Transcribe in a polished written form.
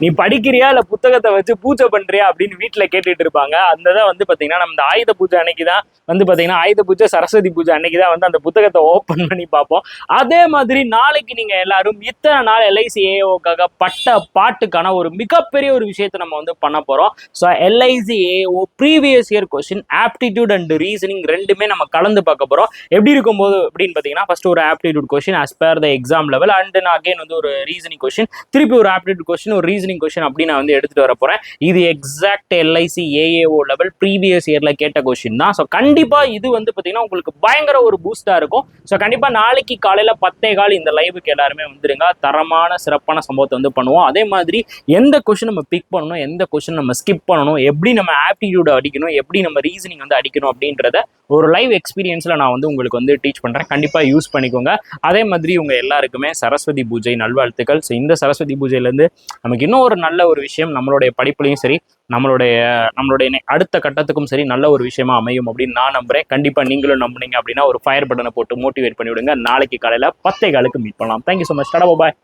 நீ படிக்கிறியா இல்ல புத்தகத்தை வச்சு பூஜை பண்றியா அப்படின்னு வீட்டுல கேட்டுட்டு இருப்பாங்க. அந்த தான் வந்து பாத்தீங்கன்னா நம்ம இந்த ஆயுத பூஜை அன்னைக்குதான் வந்து பாத்தீங்கன்னா ஆயுத பூஜை சரஸ்வதி பூஜை அன்னைக்குதான் வந்து அந்த புத்தகத்தை ஓப்பன் பண்ணி பார்ப்போம். அதே மாதிரி நாளைக்கு நீங்க எல்லாரும் இத்தனை நாள் எல்ஐசி ஏஓக்காக பட்ட பாட்டுக்கான ஒரு மிகப்பெரிய ஒரு விஷயத்தை நம்ம வந்து பண்ண போறோம். So LIC AO previous year question aptitude and reasoning ரெண்டுமே நம்ம கலந்து பார்க்க போறோம். எப்படி இருக்கும்போது அப்படின்னு பாத்தீங்கன்னா ஃபர்ஸ்ட் ஒரு aptitude question as per the exam level, and then again வந்து ஒரு ரீசனிங் கொஸ்டின், திருப்பி ஒரு ஆப்டிடியூட் கொஸ்டின், ஒரு ரீசனிங் கொஸ்டின் அப்படி நான் வந்து எடுத்துட்டு வர போறேன். இது exact LIC AAO level previous இயர்ல கேட்ட கொஸ்டின் தான். ஸோ கண்டிப்பா இது வந்து பாத்தீங்கன்னா உங்களுக்கு பயங்கர ஒரு பூஸ்டா இருக்கும். ஸோ கண்டிப்பா நாளைக்கு காலையில 10:15 இந்த லைவுக்கு எல்லாருமே வந்துருங்க. தரமான சிறப்பான சம்பவத்தை வந்து பண்ணுவோம். அதே மாதிரி எந்த கொஸ்டின் நம்ம பிக் பண்ணணும், எந்த கொஸ்டின் நம்ம ஸ்கிப் பண்ணணும், எப்படி நம்ம ஆப்டிடியூட் அடிக்கணும், எப்படி நம்ம ரீசனிங் வந்து அடிக்கணும் அப்படின்றத ஒரு லைவ் எக்ஸ்பீரியன்ஸ்ல நான் வந்து உங்களுக்கு வந்து டீச் பண்றேன். கண்டிப்பா யூஸ் பண்ணிக்கோங்க. அதே மாதிரி உங்க எல்லாருக்குமே சரஸ்வதி பூஜை நல்வாழ்த்துக்கள். ஸோ இந்த சரஸ்வதி பூஜையிலேருந்து நமக்கு இன்னும் ஒரு நல்ல ஒரு விஷயம் நம்மளுடைய படிப்புலையும் சரி, நம்மளுடைய அடுத்த கட்டத்துக்கும் சரி நல்ல ஒரு விஷயமா அமையும் அப்படின்னு நான் நம்புறேன். கண்டிப்பா நீங்களும் நம்புனீங்க அப்படின்னா ஒரு ஃபயர் பட்டனை போட்டு மோட்டிவேட் பண்ணி விடுங்க. நாளைக்கு காலையில 10:15 மீட் பண்ணலாம். Thank you so much. பாய்.